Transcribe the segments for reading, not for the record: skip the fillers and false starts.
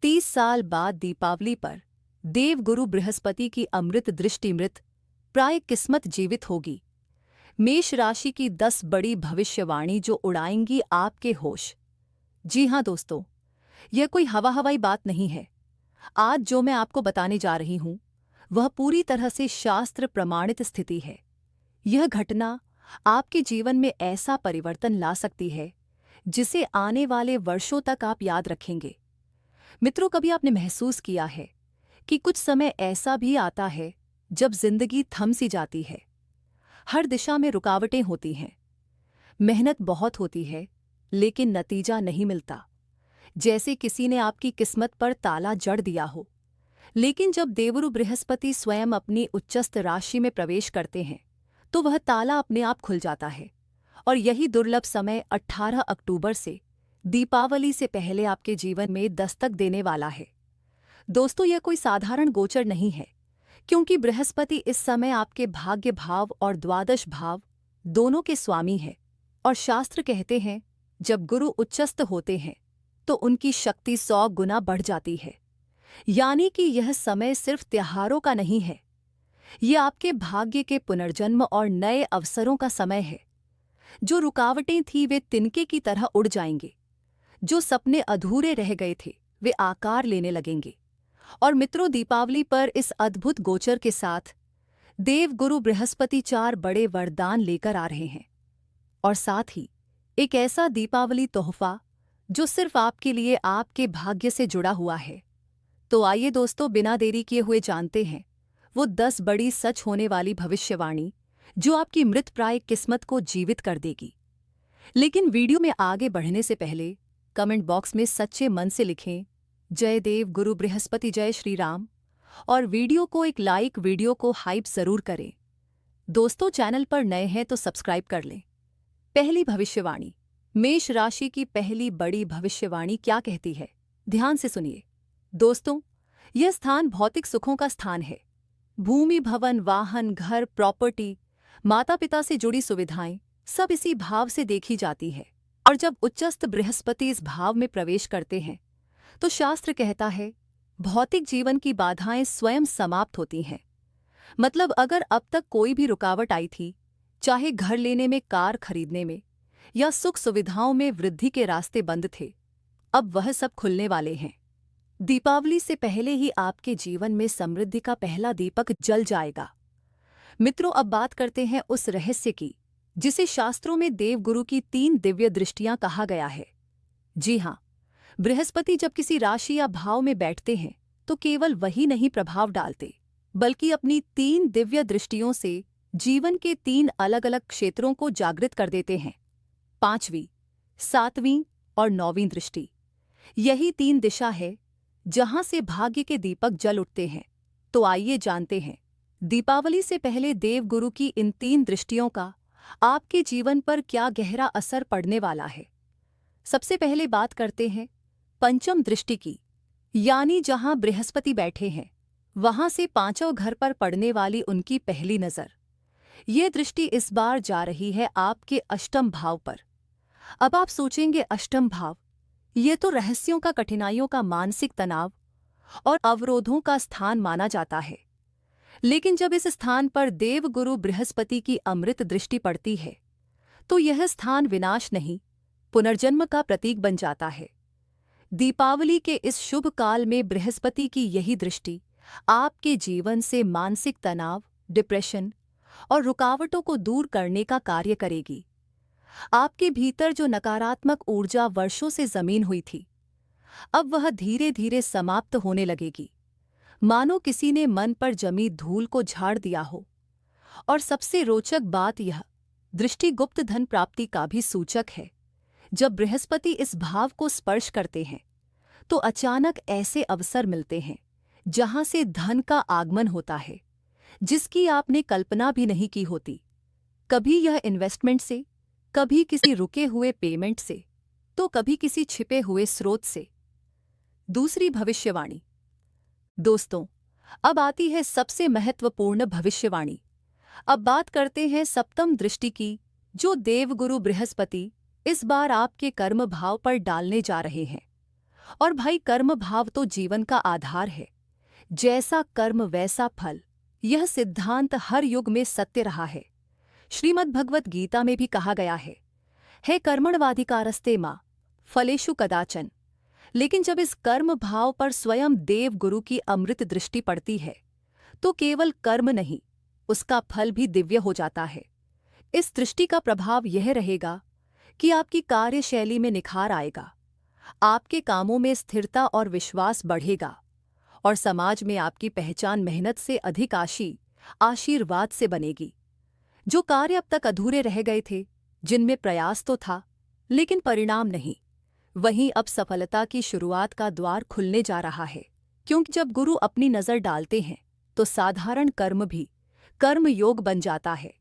30 साल बाद दीपावली पर देवगुरु बृहस्पति की अमृत दृष्टि मृत प्राय किस्मत जीवित होगी। मेष राशि की 10 बड़ी भविष्यवाणी जो उड़ाएंगी आपके होश। जी हाँ दोस्तों, यह कोई हवाई बात नहीं है। आज जो मैं आपको बताने जा रही हूं वह पूरी तरह से शास्त्र प्रमाणित स्थिति है। यह घटना आपके जीवन में ऐसा परिवर्तन ला सकती है जिसे आने वाले वर्षों तक आप याद रखेंगे। मित्रों, कभी आपने महसूस किया है कि कुछ समय ऐसा भी आता है जब जिंदगी थम सी जाती है। हर दिशा में रुकावटें होती हैं, मेहनत बहुत होती है लेकिन नतीजा नहीं मिलता। जैसे किसी ने आपकी किस्मत पर ताला जड़ दिया हो। लेकिन जब देवगुरु बृहस्पति स्वयं अपनी उच्चस्थ राशि में प्रवेश करते हैं तो वह ताला अपने आप खुल जाता है। और यही दुर्लभ समय 18 अक्टूबर से दीपावली से पहले आपके जीवन में दस्तक देने वाला है। दोस्तों, यह कोई साधारण गोचर नहीं है, क्योंकि बृहस्पति इस समय आपके भाग्य भाव और द्वादश भाव दोनों के स्वामी है। और शास्त्र कहते हैं जब गुरु उच्चस्थ होते हैं तो उनकी शक्ति 100 गुना बढ़ जाती है। यानी कि यह समय सिर्फ त्योहारों का नहीं है, यह आपके भाग्य के पुनर्जन्म और नए अवसरों का समय है। जो रुकावटें थी वे तिनके की तरह उड़ जाएंगे, जो सपने अधूरे रह गए थे वे आकार लेने लगेंगे। और मित्रों, दीपावली पर इस अद्भुत गोचर के साथ देवगुरु बृहस्पति 4 बड़े वरदान लेकर आ रहे हैं, और साथ ही एक ऐसा दीपावली तोहफा जो सिर्फ आपके लिए आपके भाग्य से जुड़ा हुआ है। तो आइए दोस्तों, बिना देरी किए हुए जानते हैं वो 10 बड़ी सच होने वाली भविष्यवाणी जो आपकी मृतप्राय किस्मत को जीवित कर देगी। लेकिन वीडियो में आगे बढ़ने से पहले कमेंट बॉक्स में सच्चे मन से लिखें जय देव गुरु बृहस्पति, जय श्री राम, और वीडियो को एक लाइक, वीडियो को हाइप जरूर करें। दोस्तों, चैनल पर नए हैं तो सब्सक्राइब कर लें। पहली भविष्यवाणी, मेष राशि की पहली बड़ी भविष्यवाणी क्या कहती है, ध्यान से सुनिए। दोस्तों, यह स्थान भौतिक सुखों का स्थान है। भूमि, भवन, वाहन, घर, प्रॉपर्टी, माता पिता से जुड़ी सुविधाएं सब इसी भाव से देखी जाती है। और जब उच्चस्थ बृहस्पति इस भाव में प्रवेश करते हैं तो शास्त्र कहता है भौतिक जीवन की बाधाएं स्वयं समाप्त होती हैं। मतलब अगर अब तक कोई भी रुकावट आई थी, चाहे घर लेने में, कार खरीदने में या सुख सुविधाओं में वृद्धि के रास्ते बंद थे, अब वह सब खुलने वाले हैं। दीपावली से पहले ही आपके जीवन में समृद्धि का पहला दीपक जल जाएगा। मित्रों, अब बात करते हैं उस रहस्य की जिसे शास्त्रों में देवगुरु की 3 दिव्य दृष्टियां कहा गया है। जी हाँ, बृहस्पति जब किसी राशि या भाव में बैठते हैं तो केवल वही नहीं प्रभाव डालते, बल्कि अपनी 3 दिव्य दृष्टियों से जीवन के 3 अलग अलग क्षेत्रों को जागृत कर देते हैं। 5वीं, 7वीं और 9वीं दृष्टि, यही 3 दिशा है जहां से भाग्य के दीपक जल उठते हैं। तो आइए जानते हैं दीपावली से पहले देवगुरु की इन 3 दृष्टियों का आपके जीवन पर क्या गहरा असर पड़ने वाला है। सबसे पहले बात करते हैं पंचम दृष्टि की, यानी जहां बृहस्पति बैठे हैं वहां से 5वें घर पर पड़ने वाली उनकी पहली नजर। ये दृष्टि इस बार जा रही है आपके अष्टम भाव पर। अब आप सोचेंगे, अष्टम भाव, ये तो रहस्यों का, कठिनाइयों का, मानसिक तनाव और अवरोधों का स्थान माना जाता है। लेकिन जब इस स्थान पर देवगुरु बृहस्पति की अमृत दृष्टि पड़ती है तो यह स्थान विनाश नहीं, पुनर्जन्म का प्रतीक बन जाता है। दीपावली के इस शुभ काल में बृहस्पति की यही दृष्टि आपके जीवन से मानसिक तनाव, डिप्रेशन और रुकावटों को दूर करने का कार्य करेगी। आपके भीतर जो नकारात्मक ऊर्जा वर्षों से जमीन हुई थी, अब वह धीरे धीरे समाप्त होने लगेगी, मानो किसी ने मन पर जमी धूल को झाड़ दिया हो। और सबसे रोचक बात, यह दृष्टि गुप्त धन प्राप्ति का भी सूचक है। जब बृहस्पति इस भाव को स्पर्श करते हैं तो अचानक ऐसे अवसर मिलते हैं जहां से धन का आगमन होता है जिसकी आपने कल्पना भी नहीं की होती। कभी यह इन्वेस्टमेंट से, कभी किसी रुके हुए पेमेंट से, तो कभी किसी छिपे हुए स्रोत से। दूसरी भविष्यवाणी, दोस्तों, अब आती है सबसे महत्वपूर्ण भविष्यवाणी। अब बात करते हैं सप्तम दृष्टि की, जो देवगुरु बृहस्पति इस बार आपके कर्म भाव पर डालने जा रहे हैं। और भाई कर्म भाव तो जीवन का आधार है। जैसा कर्म वैसा फल, यह सिद्धांत हर युग में सत्य रहा है। श्रीमद् भगवत गीता में भी कहा गया है कर्मण्येवाधिकारस्ते मा फलेषु कदाचन। लेकिन जब इस कर्म भाव पर स्वयं देव गुरु की अमृत दृष्टि पड़ती है तो केवल कर्म नहीं, उसका फल भी दिव्य हो जाता है। इस दृष्टि का प्रभाव यह रहेगा कि आपकी कार्यशैली में निखार आएगा, आपके कामों में स्थिरता और विश्वास बढ़ेगा और समाज में आपकी पहचान मेहनत से अधिक आशीर्वाद से बनेगी। जो कार्य अब तक अधूरे रह गए थे, जिनमें प्रयास तो था लेकिन परिणाम नहीं, वहीं अब सफलता की शुरुआत का द्वार खुलने जा रहा है। क्योंकि जब गुरु अपनी नज़र डालते हैं तो साधारण कर्म भी कर्म योग बन जाता है।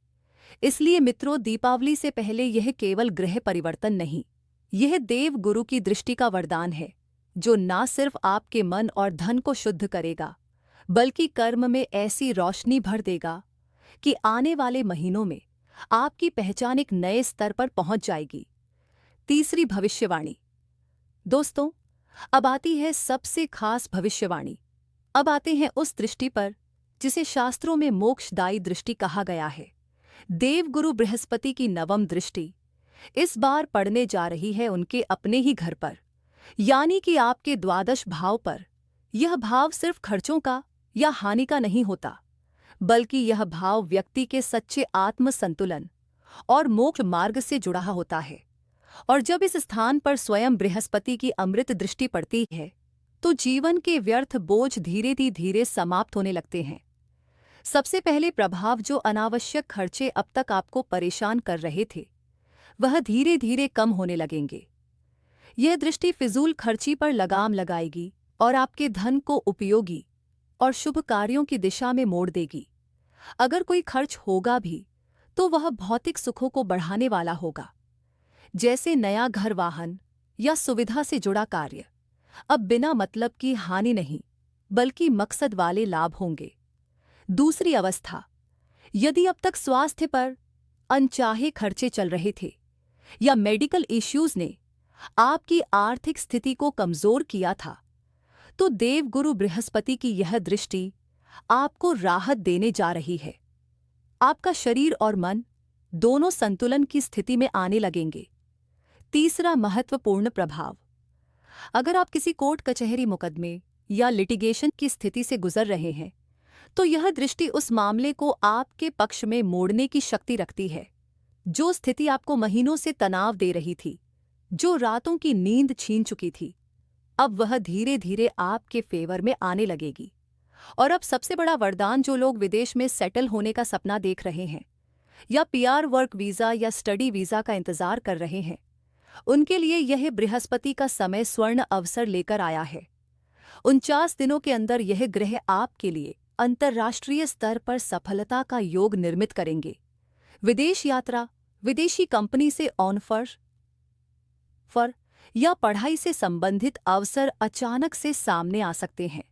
इसलिए मित्रों, दीपावली से पहले यह केवल ग्रह परिवर्तन नहीं, यह देव गुरु की दृष्टि का वरदान है, जो न सिर्फ आपके मन और धन को शुद्ध करेगा, बल्कि कर्म में ऐसी रोशनी भर देगा कि आने वाले महीनों में आपकी पहचान एक नए स्तर पर पहुंच जाएगी। तीसरी भविष्यवाणी। दोस्तों, अब आती है सबसे खास भविष्यवाणी। अब आते हैं उस दृष्टि पर जिसे शास्त्रों में मोक्षदायी दृष्टि कहा गया है। देवगुरु बृहस्पति की नवम दृष्टि इस बार पड़ने जा रही है उनके अपने ही घर पर, यानी कि आपके द्वादश भाव पर। यह भाव सिर्फ खर्चों का या हानि का नहीं होता, बल्कि यह भाव व्यक्ति के सच्चे आत्म संतुलन और मोक्ष मार्ग से जुड़ा होता है। और जब इस स्थान पर स्वयं बृहस्पति की अमृत दृष्टि पड़ती है तो जीवन के व्यर्थ बोझ धीरे धीरे समाप्त होने लगते हैं। सबसे पहले प्रभाव, जो अनावश्यक खर्चे अब तक आपको परेशान कर रहे थे, वह धीरे धीरे कम होने लगेंगे। यह दृष्टि फिजूल खर्ची पर लगाम लगाएगी और आपके धन को उपयोगी और शुभ कार्यों की दिशा में मोड़ देगी। अगर कोई खर्च होगा भी तो वह भौतिक सुखों को बढ़ाने वाला होगा, जैसे नया घर, वाहन या सुविधा से जुड़ा कार्य। अब बिना मतलब की हानि नहीं, बल्कि मकसद वाले लाभ होंगे। दूसरी अवस्था, यदि अब तक स्वास्थ्य पर अनचाहे खर्चे चल रहे थे या मेडिकल इश्यूज ने आपकी आर्थिक स्थिति को कमजोर किया था, तो देवगुरु बृहस्पति की यह दृष्टि आपको राहत देने जा रही है। आपका शरीर और मन दोनों संतुलन की स्थिति में आने लगेंगे। तीसरा महत्वपूर्ण प्रभाव, अगर आप किसी कोर्ट कचहरी मुकदमे या लिटिगेशन की स्थिति से गुजर रहे हैं तो यह दृष्टि उस मामले को आपके पक्ष में मोड़ने की शक्ति रखती है। जो स्थिति आपको महीनों से तनाव दे रही थी, जो रातों की नींद छीन चुकी थी, अब वह धीरे धीरे आपके फेवर में आने लगेगी। और अब सबसे बड़ा वरदान, जो लोग विदेश में सेटल होने का सपना देख रहे हैं या पीआर वर्क वीज़ा या स्टडी वीज़ा का इंतजार कर रहे हैं, उनके लिए यह बृहस्पति का समय स्वर्ण अवसर लेकर आया है। 49 दिनों के अंदर यह ग्रह आपके लिए अंतर्राष्ट्रीय स्तर पर सफलता का योग निर्मित करेंगे। विदेश यात्रा, विदेशी कंपनी से ऑफर या पढ़ाई से संबंधित अवसर अचानक से सामने आ सकते हैं।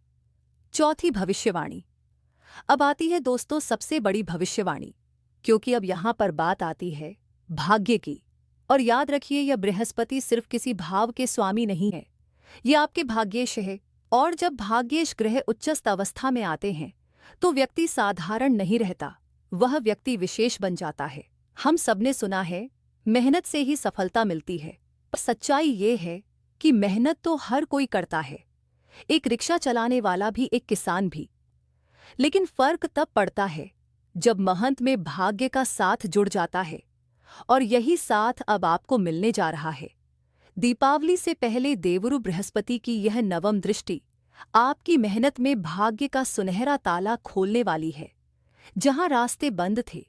चौथी भविष्यवाणी। अब आती है दोस्तों सबसे बड़ी भविष्यवाणी, क्योंकि अब यहां पर बात आती है भाग्य की। और याद रखिए, यह बृहस्पति सिर्फ किसी भाव के स्वामी नहीं है, यह आपके भाग्येश है। और जब भाग्येश ग्रह उच्चस्थ अवस्था में आते हैं तो व्यक्ति साधारण नहीं रहता, वह व्यक्ति विशेष बन जाता है। हम सबने सुना है मेहनत से ही सफलता मिलती है, पर सच्चाई ये है कि मेहनत तो हर कोई करता है, एक रिक्शा चलाने वाला भी, एक किसान भी। लेकिन फर्क तब पड़ता है जब महंत में भाग्य का साथ जुड़ जाता है, और यही साथ अब आपको मिलने जा रहा है। दीपावली से पहले देवगुरु बृहस्पति की यह नवम दृष्टि आपकी मेहनत में भाग्य का सुनहरा ताला खोलने वाली है। जहां रास्ते बंद थे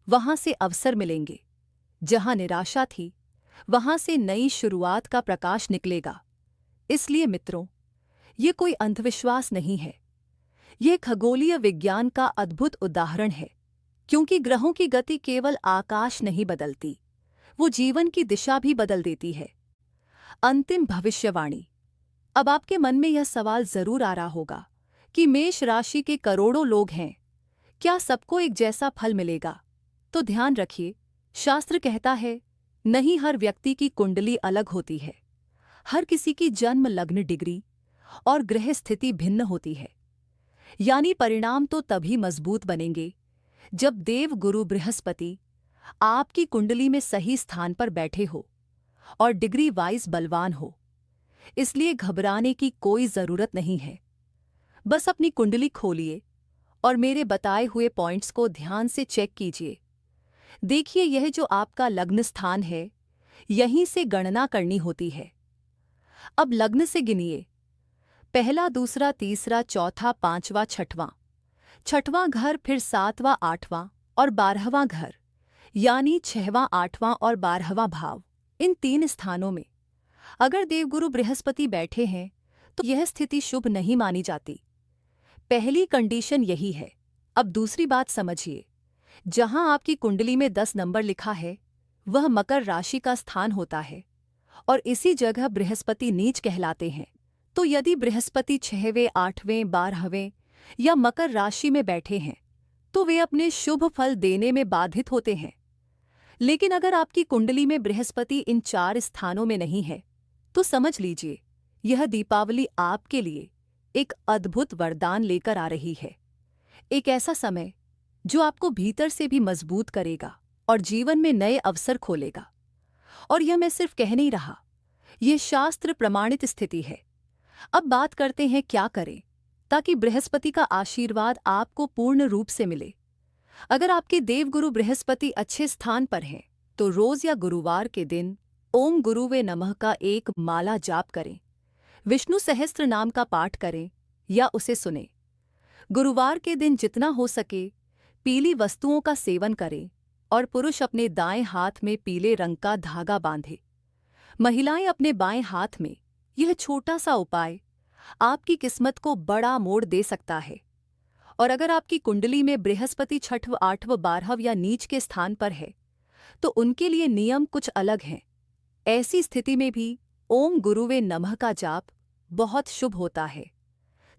वहां से अवसर मिलेंगे, जहां निराशा थी वहां से नई शुरुआत का प्रकाश निकलेगा। इसलिए मित्रों, ये कोई अंधविश्वास नहीं है, ये खगोलीय विज्ञान का अद्भुत उदाहरण है। क्योंकि ग्रहों की गति केवल आकाश नहीं बदलती, वो जीवन की दिशा भी बदल देती है। अंतिम भविष्यवाणी। अब आपके मन में यह सवाल जरूर आ रहा होगा कि मेष राशि के करोड़ों लोग हैं, क्या सबको एक जैसा फल मिलेगा? तो ध्यान रखिए, शास्त्र कहता है नहीं, हर व्यक्ति की कुंडली अलग होती है, हर किसी की जन्म लग्न डिग्री और ग्रह स्थिति भिन्न होती है, यानी परिणाम तो तभी मजबूत बनेंगे जब देव गुरु बृहस्पति आपकी कुंडली में सही स्थान पर बैठे हो और डिग्री वाइज बलवान हो। इसलिए घबराने की कोई जरूरत नहीं है। बस अपनी कुंडली खोलिए और मेरे बताए हुए पॉइंट्स को ध्यान से चेक कीजिए। देखिए, यह जो आपका लग्न स्थान है, यहीं से गणना करनी होती है। अब लग्न से गिनिए, पहला, दूसरा, तीसरा, चौथा, पांचवा, छठवां। छठवां घर, फिर सातवां, आठवां और 12वां घर, यानी 6वां, 8वां और 12वां भाव। इन 3 स्थानों में अगर देवगुरु बृहस्पति बैठे हैं तो यह स्थिति शुभ नहीं मानी जाती। पहली कंडीशन यही है। अब दूसरी बात समझिए, जहां आपकी कुंडली में 10 नंबर लिखा है वह मकर राशि का स्थान होता है और इसी जगह बृहस्पति नीच कहलाते हैं। तो यदि बृहस्पति 6वें, 8वें, 12वें या मकर राशि में बैठे हैं तो वे अपने शुभ फल देने में बाधित होते हैं। लेकिन अगर आपकी कुंडली में बृहस्पति इन 4 स्थानों में नहीं है तो समझ लीजिए, यह दीपावली आपके लिए एक अद्भुत वरदान लेकर आ रही है। एक ऐसा समय जो आपको भीतर से भी मजबूत करेगा और जीवन में नए अवसर खोलेगा। और यह मैं सिर्फ कह नहीं रहा, यह शास्त्र प्रमाणित स्थिति है। अब बात करते हैं क्या करें ताकि बृहस्पति का आशीर्वाद आपको पूर्ण रूप से मिले। अगर आपके देवगुरु बृहस्पति अच्छे स्थान पर हैं तो रोज या गुरुवार के दिन ओम गुरुवे नमः का एक माला जाप करें, विष्णु सहस्त्र नाम का पाठ करें या उसे सुने। गुरुवार के दिन जितना हो सके पीली वस्तुओं का सेवन करें और पुरुष अपने दाएं हाथ में पीले रंग का धागा बांधे। महिलाएं अपने बाएं हाथ में। यह छोटा सा उपाय आपकी किस्मत को बड़ा मोड़ दे सकता है। और अगर आपकी कुंडली में बृहस्पति 6वें, 8वें, 12वें या नीच के स्थान पर है तो उनके लिए नियम कुछ अलग हैं। ऐसी स्थिति में भी ओम गुरुवे नमः का जाप बहुत शुभ होता है।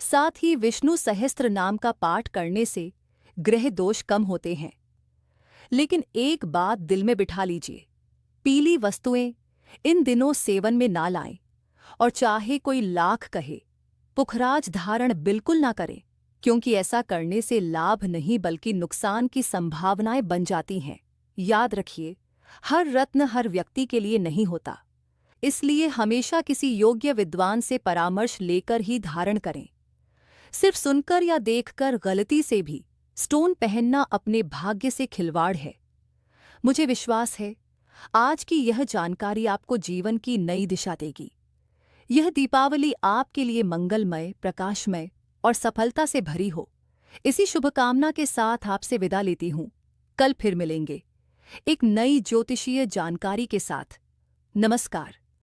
साथ ही विष्णु सहस्त्र नाम का पाठ करने से ग्रह दोष कम होते हैं। लेकिन एक बात दिल में बिठा लीजिए, पीली वस्तुएं इन दिनों सेवन में ना लाएं और चाहे कोई लाख कहे पुखराज धारण बिल्कुल ना करें, क्योंकि ऐसा करने से लाभ नहीं बल्कि नुकसान की संभावनाएं बन जाती हैं। याद रखिए, हर रत्न हर व्यक्ति के लिए नहीं होता, इसलिए हमेशा किसी योग्य विद्वान से परामर्श लेकर ही धारण करें। सिर्फ सुनकर या देखकर गलती से भी स्टोन पहनना अपने भाग्य से खिलवाड़ है। मुझे विश्वास है आज की यह जानकारी आपको जीवन की नई दिशा देगी। यह दीपावली आपके लिए मंगलमय, प्रकाशमय और सफलता से भरी हो। इसी शुभकामना के साथ आपसे विदा लेती हूँ। कल फिर मिलेंगे एक नई ज्योतिषीय जानकारी के साथ। नमस्कार।